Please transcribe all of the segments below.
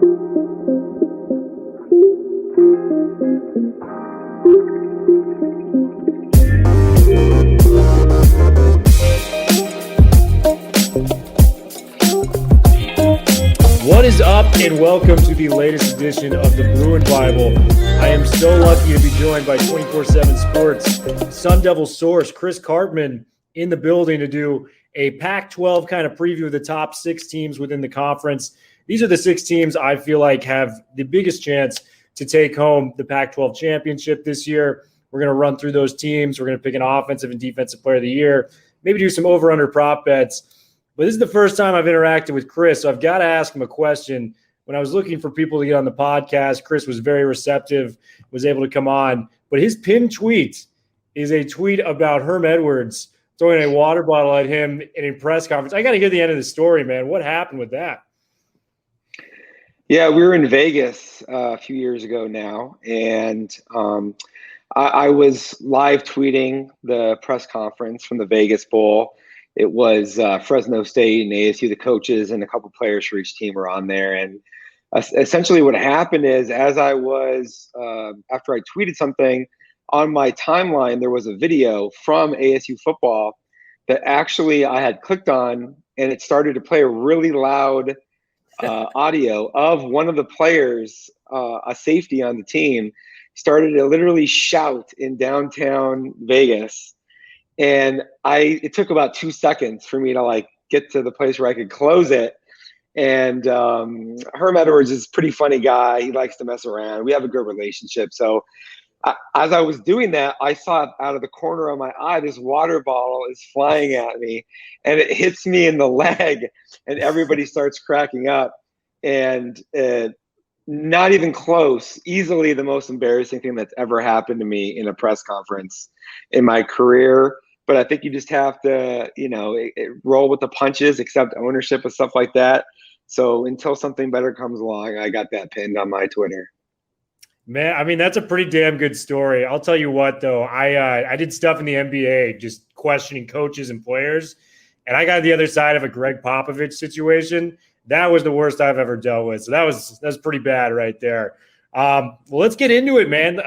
What is up, and welcome to the latest edition of the Bruin Bible. I am so lucky to be joined by 247Sports Sun Devil source Chris Karpman in the building to do a Pac-12 kind of preview of the top 6 teams within the conference. These are the 6 teams I feel like have the biggest chance to take home the Pac-12 championship this year. We're going to run through those teams. We're going to pick an offensive and defensive player of the year, maybe do some over-under prop bets. But this is the first time I've interacted with Chris, so I've got to ask him a question. When I was looking for people to get on the podcast, Chris was very receptive, was able to come on. But his pinned tweet is a tweet about Herm Edwards throwing a water bottle at him in a press conference. I got to hear the end of the story, man. What happened with that? Yeah, we were in Vegas a few years ago now, and I was live tweeting the press conference from the Vegas Bowl. It was Fresno State and ASU, the coaches, and a couple players for each team were on there. And essentially what happened is, as I was, after I tweeted something, on my timeline, there was a video from ASU football that actually I had clicked on, and it started to play a really loud audio of one of the players, a safety on the team, started to literally shout in downtown Vegas. And it took about 2 seconds for me to get to the place where I could close it. And Herm Edwards is a pretty funny guy. He likes to mess around. We have a good relationship. So as I was doing that, I saw out of the corner of my eye, this water bottle is flying at me, and it hits me in the leg, and everybody starts cracking up. And not even close, easily the most embarrassing thing that's ever happened to me in a press conference in my career. But I think you just have to, roll with the punches, accept ownership of stuff like that. So until something better comes along, I got that pinned on my Twitter. Man, I mean, that's a pretty damn good story. I'll tell you what, though. I did stuff in the NBA just questioning coaches and players, and I got the other side of a Greg Popovich situation. That was the worst I've ever dealt with. So that's pretty bad right there. Well, let's get into it, man.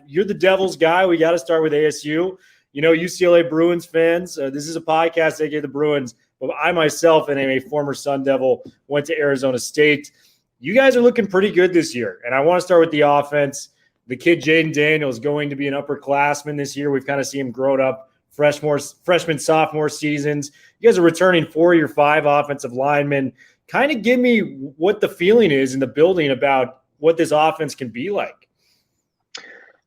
You're the Devils guy. We got to start with ASU. UCLA Bruins fans, this is a podcast they gave the Bruins, but I myself am a former Sun Devil, went to Arizona State. You guys are looking pretty good this year, and I want to start with the offense. The kid Jaden Daniels is going to be an upperclassman this year. We've kind of seen him grown up freshman, sophomore seasons. You guys are returning 4 of your 5 offensive linemen. Kind of give me what the feeling is in the building about what this offense can be like.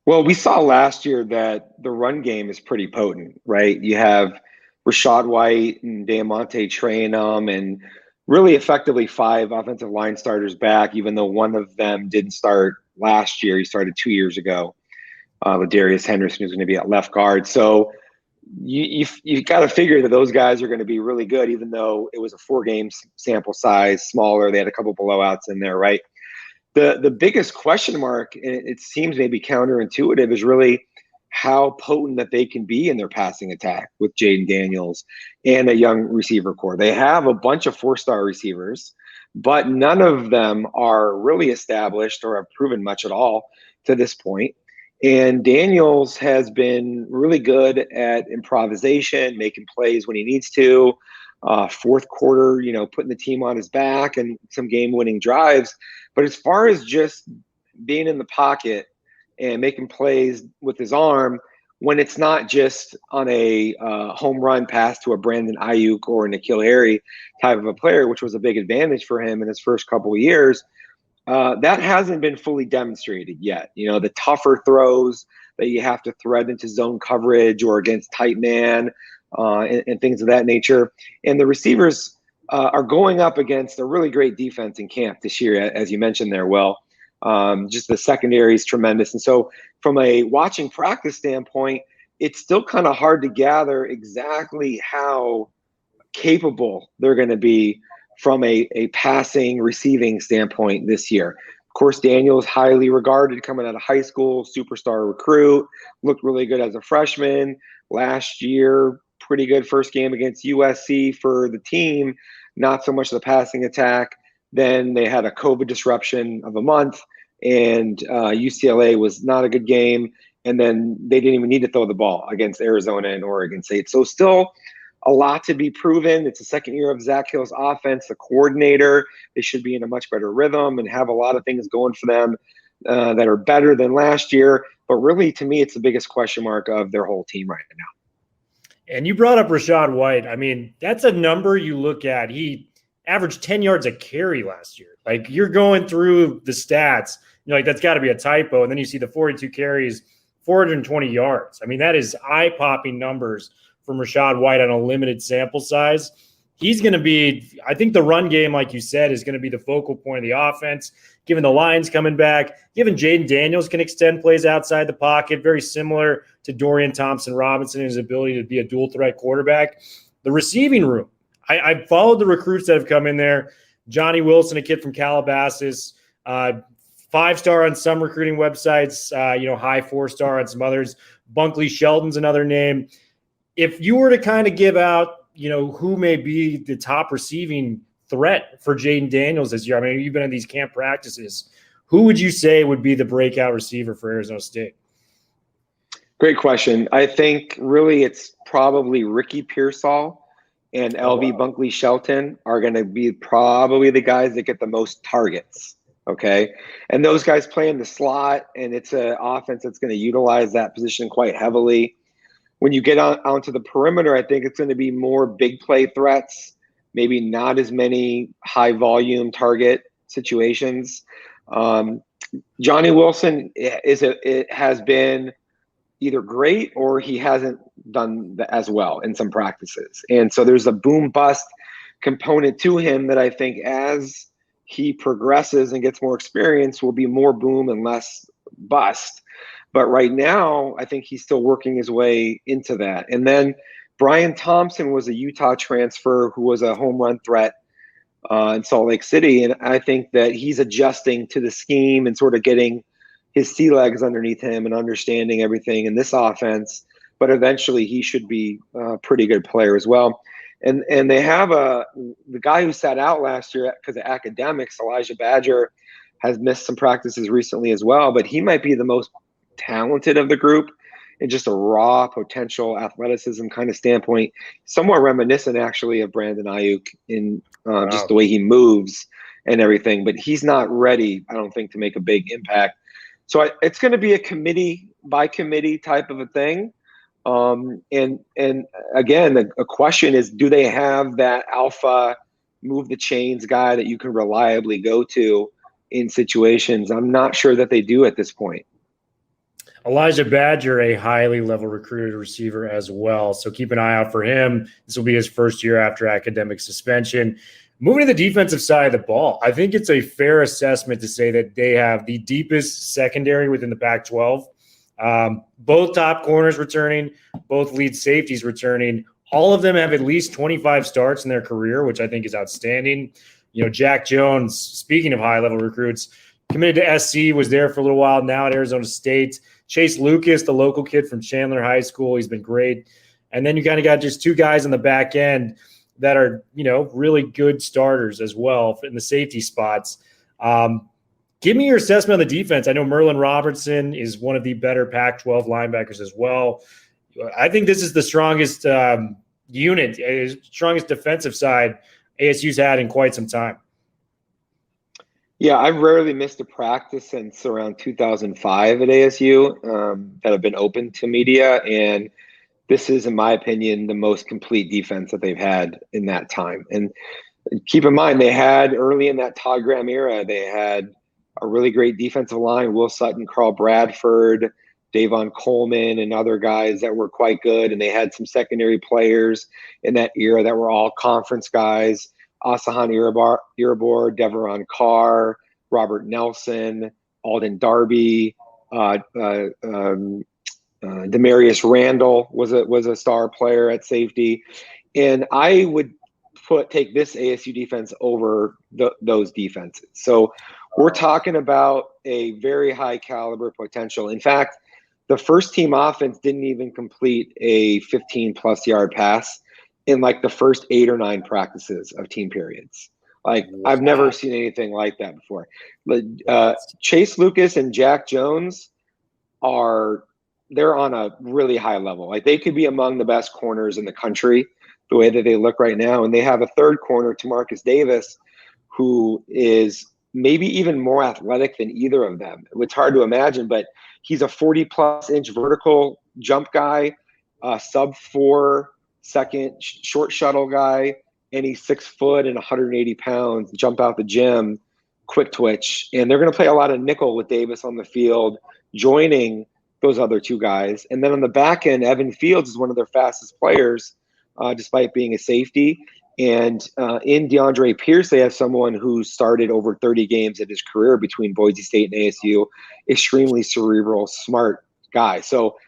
Well, we saw last year that the run game is pretty potent, right? You have Rashad White and Diamante Traynham, and really effectively 5 offensive line starters back, even though one of them didn't start last year. He started 2 years ago with Darius Henderson, who's going to be at left guard. So you got to figure that those guys are going to be really good, even though it was a 4-game sample size, smaller. They had a couple blowouts in there, right? The biggest question mark, and it seems maybe counterintuitive, is really how potent that they can be in their passing attack with Jaden Daniels and a young receiver core. They have a bunch of 4-star receivers, but none of them are really established or have proven much at all to this point. And Daniels has been really good at improvisation, making plays when he needs to. Fourth quarter, putting the team on his back and some game-winning drives. But as far as just being in the pocket and making plays with his arm, when it's not just on a home run pass to a Brandon Ayuk or a N'Keal Harry type of a player, which was a big advantage for him in his first couple of years, that hasn't been fully demonstrated yet. The tougher throws that you have to thread into zone coverage or against tight man and things of that nature. And the receivers are going up against a really great defense in camp this year, as you mentioned there, Will. Just the secondary is tremendous. And so from a watching practice standpoint, it's still kind of hard to gather exactly how capable they're going to be from a passing, receiving standpoint this year. Of course, Daniels, highly regarded coming out of high school, superstar recruit, looked really good as a freshman. Last year, pretty good first game against USC for the team, not so much the passing attack. Then they had a COVID disruption of a month, and UCLA was not a good game. And then they didn't even need to throw the ball against Arizona and Oregon State. So still a lot to be proven. It's the second year of Zach Hill's offense, the coordinator. They should be in a much better rhythm and have a lot of things going for them that are better than last year. But really, to me, it's the biggest question mark of their whole team right now. And you brought up Rachaad White. I mean, that's a number you look at. He averaged 10 yards a carry last year. Like, you're going through the stats, you're like, that's got to be a typo. And then you see the 42 carries, 420 yards. I mean, that is eye-popping numbers from Rachaad White on a limited sample size. He's going to be, I think the run game, like you said, is going to be the focal point of the offense, given the Lions coming back, given Jaden Daniels can extend plays outside the pocket, very similar to Dorian Thompson-Robinson and his ability to be a dual-threat quarterback. The receiving room, I followed the recruits that have come in there. Johnny Wilson, a kid from Calabasas, 5-star on some recruiting websites, high 4-star on some others. Bunkley Shelton's another name. If you were to kind of give out, who may be the top receiving threat for Jaden Daniels this year, I mean, you've been in these camp practices, who would you say would be the breakout receiver for Arizona State? Great question. I think really it's probably Ricky Pearsall and LV Bunkley Shelton are going to be probably the guys that get the most targets. Okay. And those guys play in the slot, and it's an offense that's going to utilize that position quite heavily. When you get onto the perimeter, I think it's going to be more big play threats, maybe not as many high volume target situations. Johnny Wilson it has been either great or he hasn't done as well in some practices. And so there's a boom bust component to him that I think as he progresses and gets more experience will be more boom and less bust. But right now, I think he's still working his way into that. And then Brian Thompson was a Utah transfer who was a home run threat in Salt Lake City. And I think that he's adjusting to the scheme and sort of getting his sea legs underneath him and understanding everything in this offense. But eventually he should be a pretty good player as well. And they have the guy who sat out last year because of academics, Elijah Badger, has missed some practices recently as well. But he might be the most talented of the group in just a raw potential athleticism kind of standpoint, somewhat reminiscent actually of Brandon Ayuk in just the way he moves and everything. But he's not ready, I don't think, to make a big impact. So it's going to be a committee by committee type of a thing. And again, a question is, do they have that alpha move the chains guy that you can reliably go to in situations? I'm not sure that they do at this point. Elijah Badger, a highly level recruited receiver as well. So keep an eye out for him. This will be his first year after academic suspension. Moving to the defensive side of the ball, I think it's a fair assessment to say that they have the deepest secondary within the Pac-12. Both top corners returning, both lead safeties returning. All of them have at least 25 starts in their career, which I think is outstanding. Jack Jones, speaking of high-level recruits, committed to SC, was there for a little while now at Arizona State. Chase Lucas, the local kid from Chandler High School, he's been great. And then you kind of got just two guys on the back end that are, really good starters as well in the safety spots. Give me your assessment on the defense. I know Merlin Robertson is one of the better Pac-12 linebackers as well. I think this is the strongest unit, strongest defensive side ASU's had in quite some time. Yeah, I've rarely missed a practice since around 2005 at ASU that have been open to media. And this is, in my opinion, the most complete defense that they've had in that time. And keep in mind, they had early in that Todd Graham era, they had a really great defensive line, Will Sutton, Carl Bradford, Davon Coleman, and other guys that were quite good. And they had some secondary players in that era that were all conference guys. Asahan Irabor, Deveron Carr, Robert Nelson, Alden Darby, Demarius Randall was a star player at safety. And I would take this ASU defense over those defenses. So we're talking about a very high caliber potential. In fact, the first team offense didn't even complete a 15-plus yard pass in like the first 8 or 9 practices of team periods. Like, I've never seen anything like that before. Chase Lucas and Jack Jones they're on a really high level. Like, they could be among the best corners in the country the way that they look right now. And they have a third corner, Tamarcus Davis, who is maybe even more athletic than either of them. It's hard to imagine, but he's a 40-plus inch vertical jump guy, sub-4 second short shuttle guy, and he's 6 foot and 180 pounds, jump out the gym, quick twitch. And they're going to play a lot of nickel with Davis on the field, joining those other two guys. And then on the back end, Evan Fields is one of their fastest players, despite being a safety. And in DeAndre Pierce, they have someone who started over 30 games in his career between Boise State and ASU. Extremely cerebral, smart guy. So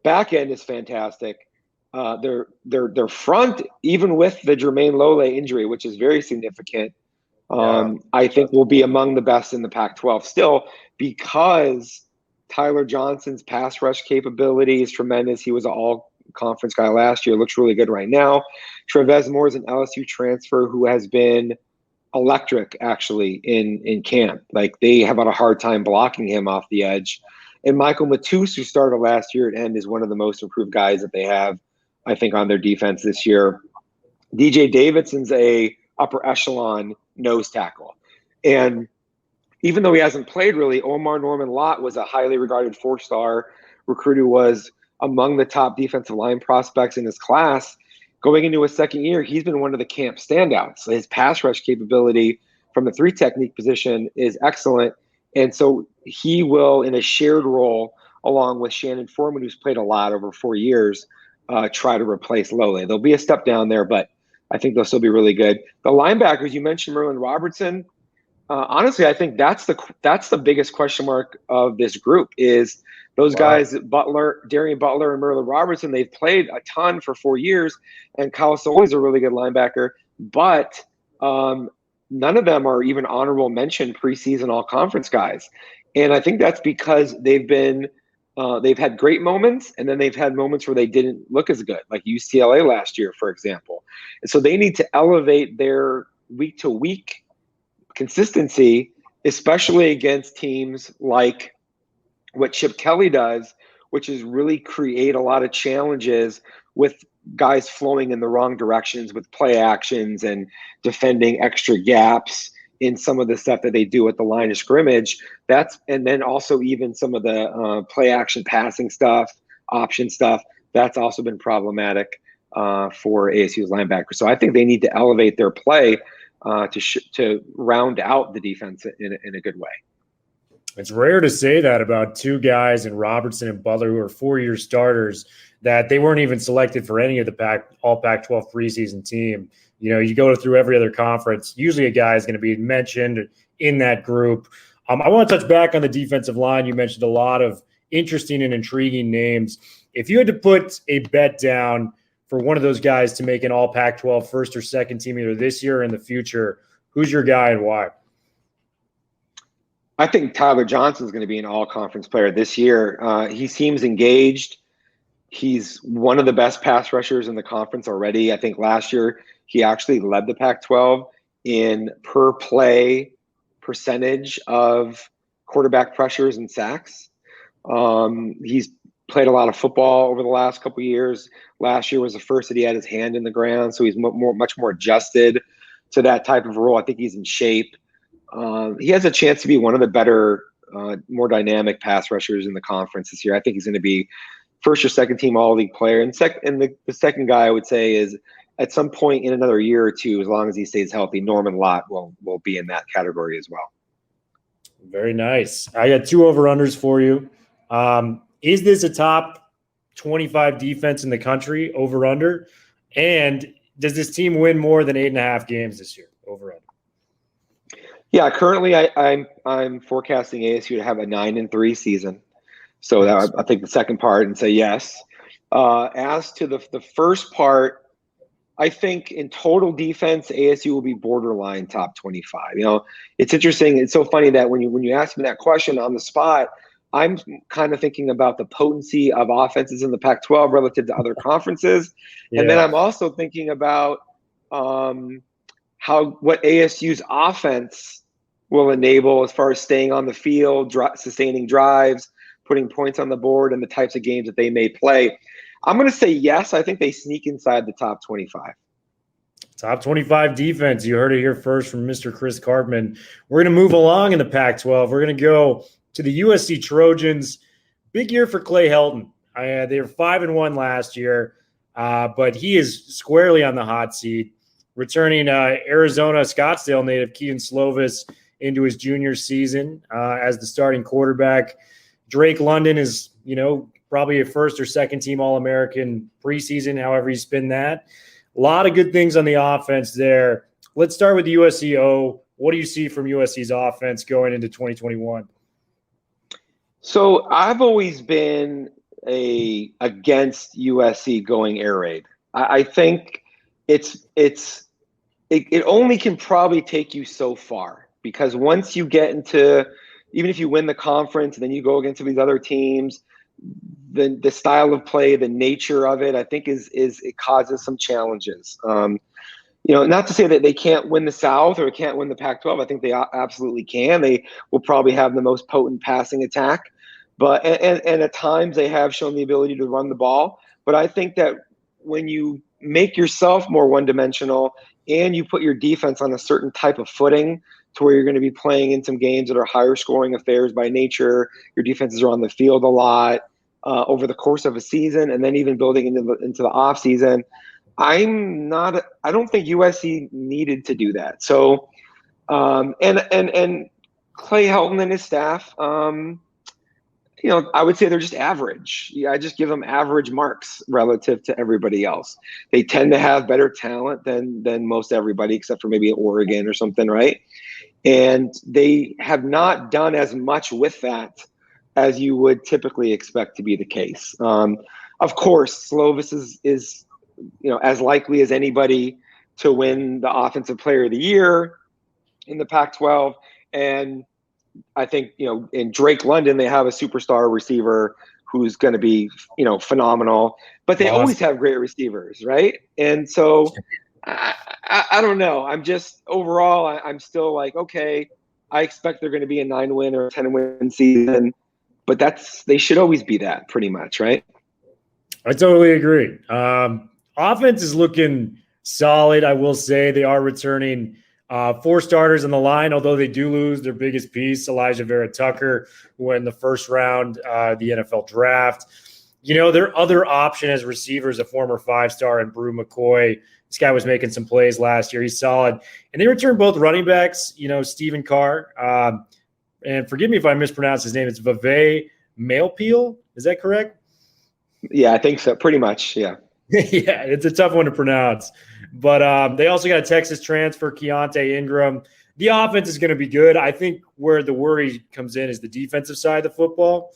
back end is fantastic. Their front, even with the Jermaine Lole injury, which is very significant, I think will be among the best in the Pac-12 still, because Tyler Johnson's pass rush capability is tremendous. He was an all-conference guy last year. Looks really good right now. Trevez Moore is an LSU transfer who has been electric, actually, in camp. Like, they have had a hard time blocking him off the edge. And Michael Matus, who started last year at end, is one of the most improved guys that they have, I think, on their defense this year. DJ Davidson's a upper echelon nose tackle. And even though he hasn't played really, Omar Norman Lott was a highly regarded 4-star recruit who was among the top defensive line prospects in his class. Going into his second year, he's been one of the camp standouts. His pass rush capability from the 3 technique position is excellent. And so he will, in a shared role, along with Shannon Foreman, who's played a lot over 4 years, try to replace Lole. There'll be a step down there, but I think they'll still be really good. The linebackers, you mentioned Merlin Robertson. Honestly, I think that's the biggest question mark of this group is those guys, Darian Butler and Merlin Robertson. They've played a ton for 4 years, and Kyle Soley's a really good linebacker, but none of them are even honorable mention preseason all-conference guys. And I think that's because they've had great moments, and then they've had moments where they didn't look as good, like UCLA last year, for example. And so they need to elevate their week-to-week consistency, especially against teams like what Chip Kelly does, which is really create a lot of challenges with guys flowing in the wrong directions with play actions and defending extra gaps in some of the stuff that they do at the line of scrimmage. And then also even some of the play action passing stuff, option stuff, that's also been problematic for ASU's linebackers. So I think they need to elevate their play to round out the defense in a good way. It's rare to say that about two guys in Robertson and Butler who are 4-year starters, that they weren't even selected for any of the all Pac-12 preseason team. You know, you go through every other conference, usually a guy is going to be mentioned in that group. I want to touch back on the defensive line. You mentioned a lot of interesting and intriguing names. If you had to put a bet down for one of those guys to make an all Pac-12 first or second team either this year or in the future, who's your guy and why? I think Tyler Johnson is going to be an all-conference player this year. He seems engaged. He's one of the best pass rushers in the conference already. I think last year he actually led the Pac-12 in per play percentage of quarterback pressures and sacks. He's played a lot of football over the last couple of years. Last year was the first that he had his hand in the ground, so he's much more adjusted to that type of role. I think he's in shape. He has a chance to be one of the better, more dynamic pass rushers in the conference this year. I think he's going to be first or second team all-league player. And the second guy I would say is at some point in another year or two, as long as he stays healthy, Norman Lott will be in that category as well. Very nice. I got 2 over-unders for you. Is this a top 25 defense in the country, over-under? And does this team win more than 8.5 games this year, over-under? Yeah, currently I'm forecasting ASU to have a 9-3 season. So that, I think the second part and say yes. As to the first part, I think in total defense, ASU will be borderline top 25. You know, it's interesting. It's so funny that when you ask me that question on the spot, I'm kind of thinking about the potency of offenses in the Pac-12 relative to other conferences. Yeah. And then I'm also thinking about what ASU's offense will enable as far as staying on the field, sustaining drives, putting points on the board, and the types of games that they may play. I'm going to say yes. I think they sneak inside the top 25. Top 25 defense. You heard it here first from Mr. Chris Karpman. We're going to move along in the Pac-12. We're going to go to the USC Trojans. Big year for Clay Helton. They were 5-1 last year, but he is squarely on the hot seat. Returning Arizona Scottsdale native Keaton Slovis into his junior season as the starting quarterback. Drake London is, probably a first or second team All-American preseason, however you spin that. A lot of good things on the offense there. Let's start with the USC. What do you see from USC's offense going into 2021? So I've always been against USC going air raid. I think it only can probably take you so far, because once you get into, even if you win the conference and then you go against these other teams, the style of play, the nature of it, I think it causes some challenges. Not to say that they can't win the South or can't win the Pac-12. I think they absolutely can. They will probably have the most potent passing attack, but and at times they have shown the ability to run the ball. But I think that when you make yourself more one-dimensional and you put your defense on a certain type of footing to where you're going to be playing in some games that are higher scoring affairs by nature, your defenses are on the field a lot over the course of a season, and then even building into the off season. I don't think USC needed to do that. So, and Clay Helton and his staff, I would say they're just average. Yeah, I just give them average marks relative to everybody else. They tend to have better talent than most everybody, except for maybe Oregon or something, right? And they have not done as much with that as you would typically expect to be the case. Of course, Slovis is as likely as anybody to win the Offensive Player of the Year in the Pac-12. And I think, in Drake London, they have a superstar receiver who's going to be, phenomenal. But they always have great receivers, right? And so I don't know. I'm just overall, I'm still like, okay, I expect they're going to be a 9-win or 10-win season, but they should always be that pretty much, right? I totally agree. Offense is looking solid. I will say they are returning 4 starters on the line, although they do lose their biggest piece, Elijah Vera Tucker, who went in the first round the NFL draft. Their other option as receivers, a former 5-star in Bruin McCoy. This guy was making some plays last year. He's solid. And they returned both running backs, Stephen Carr. And forgive me if I mispronounce his name. It's Vave Mailpeel. Is that correct? Yeah, I think so. Pretty much, yeah. Yeah, it's a tough one to pronounce. But they also got a Texas transfer, Keontae Ingram. The offense is going to be good. I think where the worry comes in is the defensive side of the football.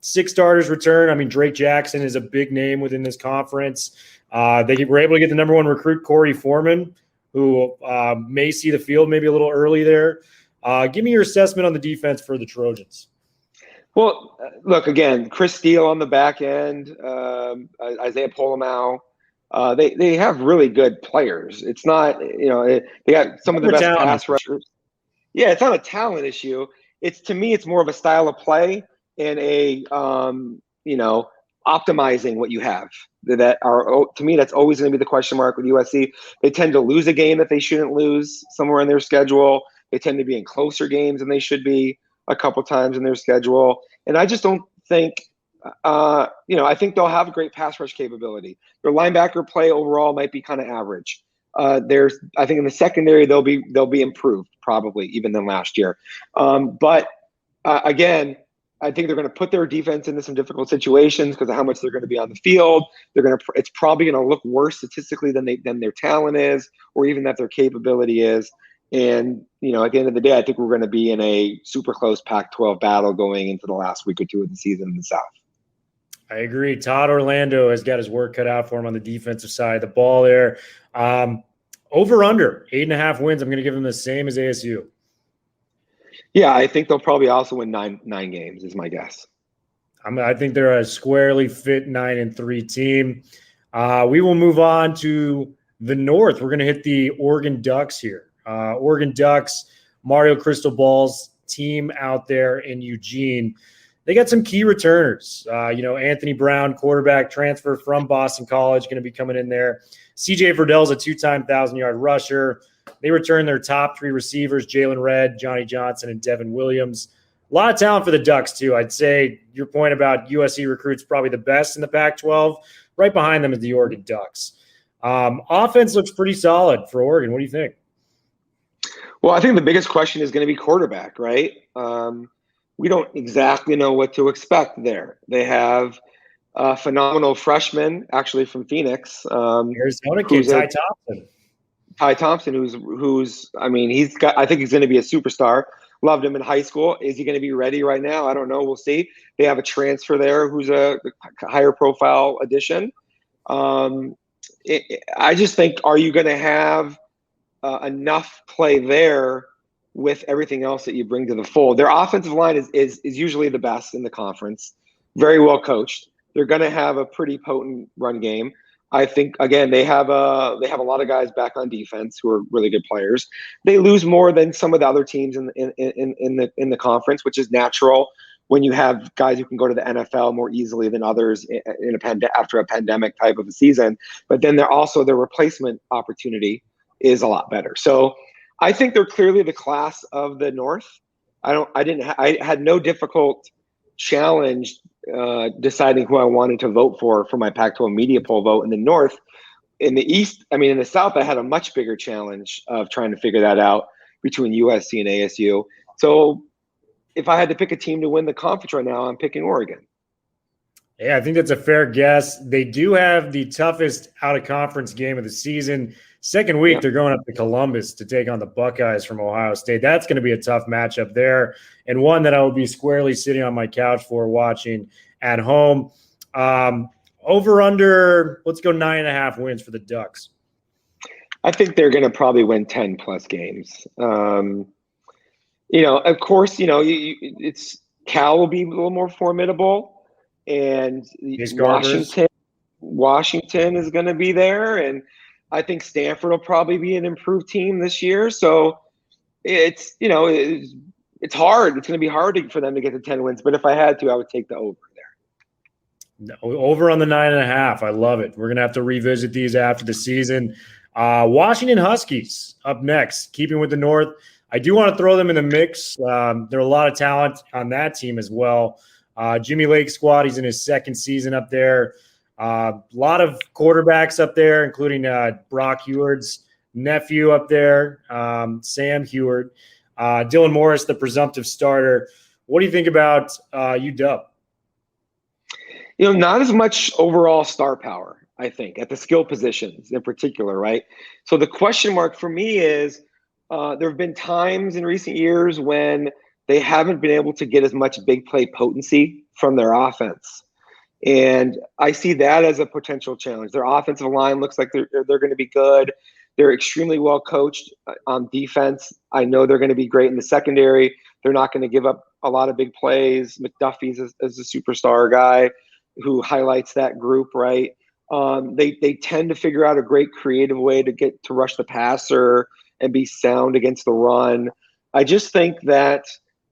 6 starters return. I mean, Drake Jackson is a big name within this conference. They were able to get the number 1 recruit, Corey Foreman, who may see the field maybe a little early there. Give me your assessment on the defense for the Trojans. Well, look, again, Chris Steele on the back end, Isaiah Polamau. They have really good players. It's not, they got some of the best pass rushers. Yeah, it's not a talent issue. To me, it's more of a style of play and optimizing what you have. To me, that's always going to be the question mark with USC. They tend to lose a game that they shouldn't lose somewhere in their schedule. They tend to be in closer games than they should be a couple times in their schedule. And I just don't think, I think they'll have a great pass rush capability. Their linebacker play overall might be kind of average. I think in the secondary, they'll be improved probably even than last year. But again, I think they're going to put their defense into some difficult situations because of how much they're going to be on the field. It's probably going to look worse statistically than their talent is, or even that their capability is. And, at the end of the day, I think we're going to be in a super close Pac-12 battle going into the last week or two of the season in the South. I agree. Todd Orlando has got his work cut out for him on the defensive side of the ball there. Over under 8.5 wins. I'm going to give them the same as ASU. Yeah, I think they'll probably also win nine games is my guess. I think they're a squarely fit 9-3 team. We will move on to the North, we're going to hit the Oregon Ducks here. Oregon Ducks, Mario Cristobal's team out there in Eugene. They got some key returners. Anthony Brown, quarterback, transfer from Boston College, going to be coming in there. CJ Verdell's a 2-time 1,000-yard rusher. They return their top 3 receivers, Jalen Redd, Johnny Johnson, and Devin Williams. A lot of talent for the Ducks, too. I'd say your point about USC recruits probably the best in the Pac-12. Right behind them is the Oregon Ducks. Offense looks pretty solid for Oregon. What do you think? Well, I think the biggest question is going to be quarterback, right? We don't exactly know what to expect there. They have a phenomenal freshman, actually from Phoenix. Arizona kid, Ty Thompson, who's I think he's going to be a superstar. Loved him in high school. Is he going to be ready right now? I don't know. We'll see. They have a transfer there who's a higher profile addition. I just think, are you going to have enough play there with everything else that you bring to the fold? Their offensive line is usually the best in the conference. Very well coached. They're going to have a pretty potent run game. I think, again, they have a lot of guys back on defense who are really good players. They lose more than some of the other teams in the conference, which is natural when you have guys who can go to the NFL more easily than others after a pandemic type of a season. But then their replacement opportunity is a lot better. So I think they're clearly the class of the North. I had no difficult challenge deciding who I wanted to vote for my Pac-12 media poll vote in the North. In the East, in the South, I had a much bigger challenge of trying to figure that out between USC and ASU. So if I had to pick a team to win the conference right now, I'm picking Oregon. Yeah, I think that's a fair guess. They do have the toughest out-of-conference game of the season. Second week, They're going up to Columbus to take on the Buckeyes from Ohio State. That's going to be a tough matchup there, and one that I will be squarely sitting on my couch for watching at home. Over under, let's go 9.5 wins for the Ducks. I think they're going to probably win 10-plus games. Of course, it's Cal will be a little more formidable, and Washington is going to be there, and I think Stanford will probably be an improved team this year. So it's hard. It's going to be hard for them to get to 10 wins. But if I had to, I would take the over there. Over on the 9.5. I love it. We're going to have to revisit these after the season. Washington Huskies up next, keeping with the North. I do want to throw them in the mix. There are a lot of talent on that team as well. Jimmy Lake's squad, he's in his second season up there. A lot of quarterbacks up there, including Brock Heward's nephew up there, Sam Heward. Dylan Morris, the presumptive starter. What do you think about UW? Not as much overall star power, I think, at the skill positions in particular, right? So the question mark for me is there have been times in recent years when they haven't been able to get as much big play potency from their offense. And I see that as a potential challenge. Their offensive line looks like they're going to be good. They're extremely well coached on defense. I know they're going to be great in the secondary. They're not going to give up a lot of big plays. McDuffie's is a superstar guy who highlights that group, right? They tend to figure out a great creative way to rush the passer and be sound against the run. I just think that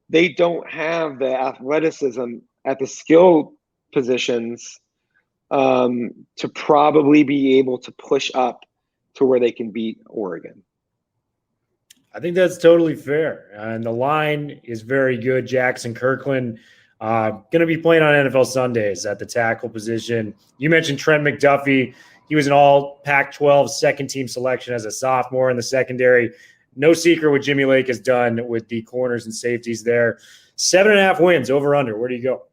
they don't have the athleticism at the skill positions to probably be able to push up to where they can beat Oregon. I think that's totally fair. And the line is very good. Jackson Kirkland going to be playing on NFL Sundays at the tackle position. You mentioned Trent McDuffie. He was an all Pac-12 second-team selection as a sophomore in the secondary. No secret what Jimmy Lake has done with the corners and safeties there. 7.5 wins, over under. Where do you go?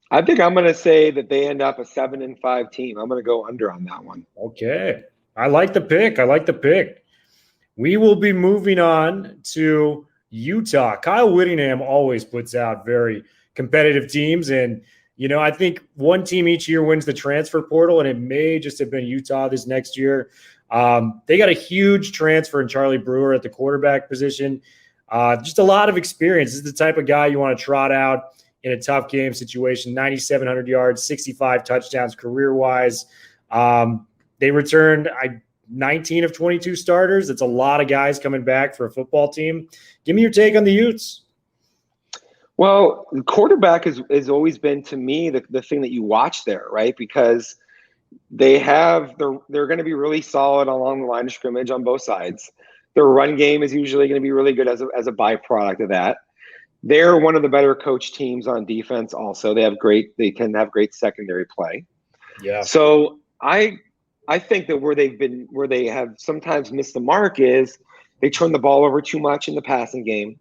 I think I'm going to say that they end up a 7-5 team. I'm going to go under on that one. Okay. I like the pick. We will be moving on to Utah. Kyle Whittingham always puts out very competitive teams. And, I think one team each year wins the transfer portal, and it may just have been Utah this next year. They got a huge transfer in Charlie Brewer at the quarterback position. Just a lot of experience. This is the type of guy you want to trot out in a tough game situation. 9,700 yards, 65 touchdowns career-wise. They returned 19 of 22 starters. That's a lot of guys coming back for a football team. Give me your take on the Utes. Well, quarterback has always been, to me, the thing that you watch there, right? Because they're going to be really solid along the line of scrimmage on both sides. Their run game is usually going to be really good as a byproduct of that. They're one of the better coach teams on defense. Also, they tend to have great secondary play. Yeah. So I think that where they have sometimes missed the mark is they turn the ball over too much in the passing game.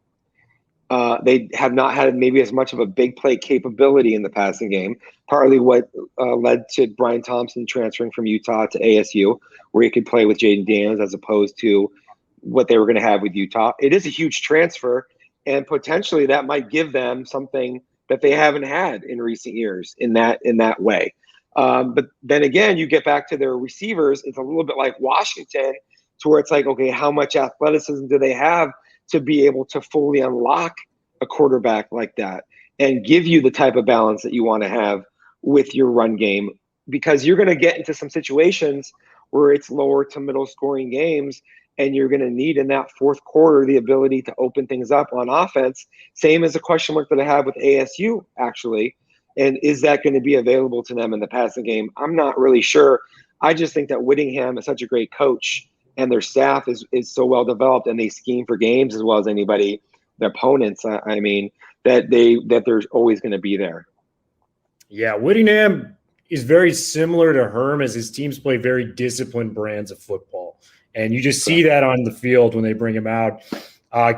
They have not had maybe as much of a big play capability in the passing game, partly what led to Brian Thompson transferring from Utah to ASU, where he could play with Jaden Daniels as opposed to what they were going to have with Utah. It is a huge transfer, and potentially that might give them something that they haven't had in recent years in that way. But then again, you get back to their receivers, it's a little bit like Washington, to where it's like, okay, how much athleticism do they have to be able to fully unlock a quarterback like that and give you the type of balance that you want to have with your run game? Because you're going to get into some situations where it's lower to middle scoring games, and you're going to need in that fourth quarter the ability to open things up on offense. Same as a question mark that I have with ASU, actually. And is that going to be available to them in the passing game? I'm not really sure. I just think that Whittingham is such a great coach, and their staff is so well developed, and they scheme for games as well as anybody, the opponents. I mean, that they're always going to be there. Yeah, Whittingham is very similar to Herm, as his teams play very disciplined brands of football. And you just see that on the field when they bring him out.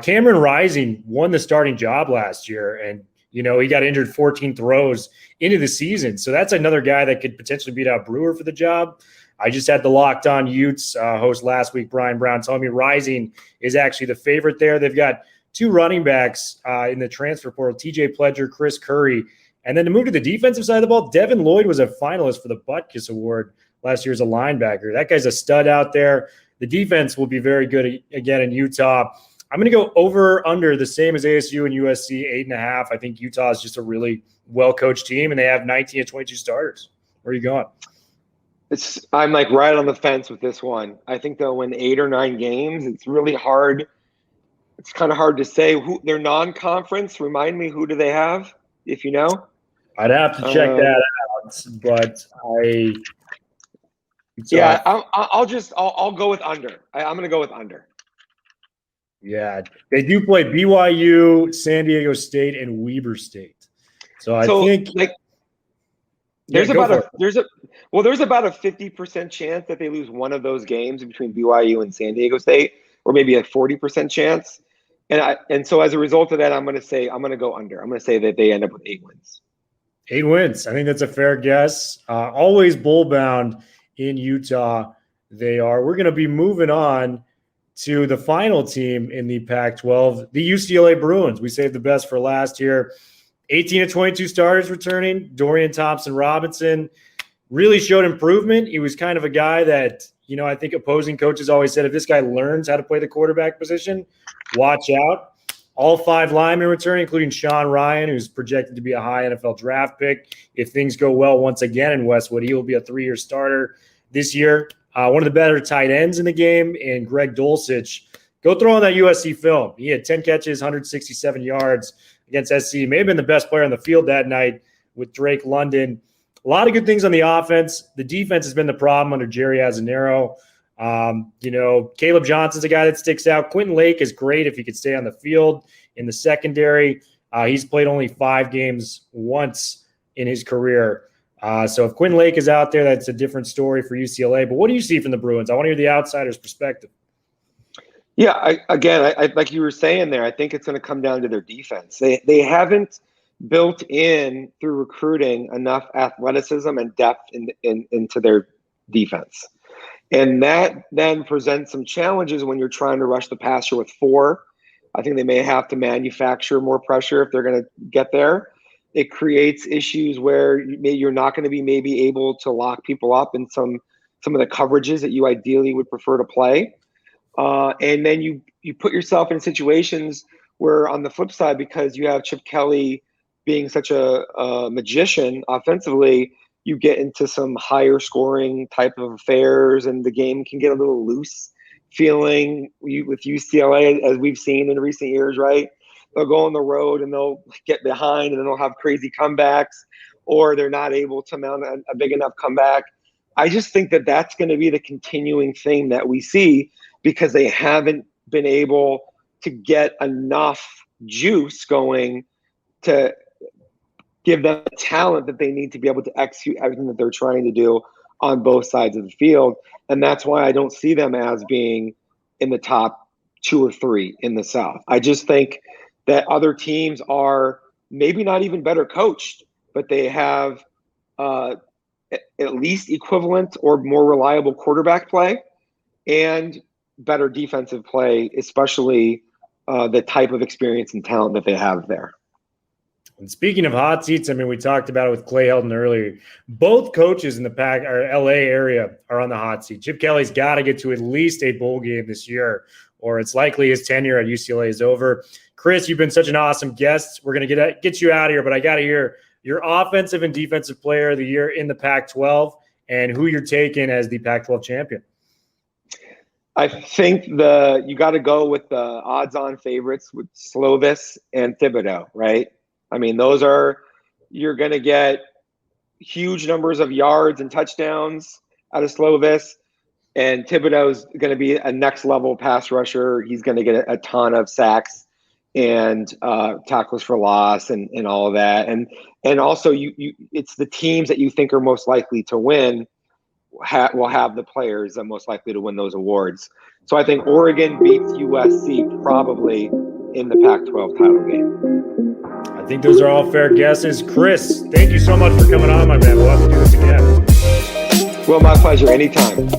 Cameron Rising won the starting job last year, and he got injured 14 throws into the season. So that's another guy that could potentially beat out Brewer for the job. I just had the Locked On Utes host last week, Brian Brown, telling me Rising is actually the favorite there. They've got two running backs in the transfer portal, TJ Pledger, Chris Curry. And then to move to the defensive side of the ball, Devin Lloyd was a finalist for the Butkus Award last year as a linebacker. That guy's a stud out there. The defense will be very good again in Utah. I'm going to go over under the same as ASU and USC, 8.5. I think Utah is just a really well-coached team, and they have 19 of 22 starters. Where are you going? I'm like right on the fence with this one. I think they'll win 8 or 9 games. It's really hard. It's kind of hard to say who their non-conference. Remind me, who do they have, if you know? I'd have to check that out, but I'll go with under. I'm going to go with under. Yeah, they do play BYU, San Diego State, and Weber State. So I think there's about a 50% chance that they lose one of those games between BYU and San Diego State, or maybe a 40% chance. And so as a result of that, I'm going to go under. I'm going to say that they end up with 8 wins. 8 wins. I think that's a fair guess. Always bowl bound in Utah. They are. We're going to be moving on to the final team in the Pac-12, the UCLA Bruins. We saved the best for last here. 18 of 22 starters returning. Dorian Thompson-Robinson really showed improvement. He was kind of a guy that, I think opposing coaches always said, if this guy learns how to play the quarterback position, watch out. All 5 linemen returning, including Sean Ryan, who's projected to be a high NFL draft pick. If things go well once again in Westwood, he will be a 3-year starter this year. One of the better tight ends in the game, and Greg Dulcich. Go throw on that USC film. He had 10 catches, 167 yards against SC. May have been the best player on the field that night with Drake London. A lot of good things on the offense. The defense has been the problem under Jerry Azzanaro. Caleb Johnson's a guy that sticks out. Quentin Lake is great if he could stay on the field in the secondary. He's played only 5 games once in his career. So if Quinn Lake is out there, that's a different story for UCLA. But what do you see from the Bruins? I want to hear the outsider's perspective. Yeah, I like you were saying there, I think it's going to come down to their defense. They haven't built in through recruiting enough athleticism and depth into their defense. And that then presents some challenges when you're trying to rush the passer with 4. I think they may have to manufacture more pressure if they're going to get there. It creates issues where you're not going to be maybe able to lock people up in some of the coverages that you ideally would prefer to play. And then you put yourself in situations where, on the flip side, because you have Chip Kelly being such a magician offensively, you get into some higher scoring type of affairs, and the game can get a little loose feeling with UCLA, as we've seen in recent years, right? They'll go on the road and they'll get behind and then they'll have crazy comebacks, or they're not able to mount a big enough comeback. I just think that that's going to be the continuing theme that we see, because they haven't been able to get enough juice going to give them the talent that they need to be able to execute everything that they're trying to do on both sides of the field. And that's why I don't see them as being in the top 2 or 3 in the South. I just think that other teams are maybe not even better coached, but they have at least equivalent or more reliable quarterback play and better defensive play, especially the type of experience and talent that they have there. And speaking of hot seats, I mean, we talked about it with Clay Helton earlier. Both coaches in the Pac or LA area are on the hot seat. Chip Kelly's got to get to at least a bowl game this year, or it's likely his tenure at UCLA is over. Chris, you've been such an awesome guest. We're going to get you out of here, but I got to hear your offensive and defensive player of the year in the Pac-12 and who you're taking as the Pac-12 champion. I think you got to go with the odds-on favorites with Slovis and Thibodeau, right? I mean, you're going to get huge numbers of yards and touchdowns out of Slovis, and Thibodeau's going to be a next-level pass rusher. He's going to get a ton of sacks and tackles for loss and all of that. And also, it's the teams that you think are most likely to win will have the players that are most likely to win those awards. So I think Oregon beats USC probably in the Pac-12 title game. I think those are all fair guesses. Chris, thank you so much for coming on, my man. We'll have to do this again. Well, my pleasure. Anytime.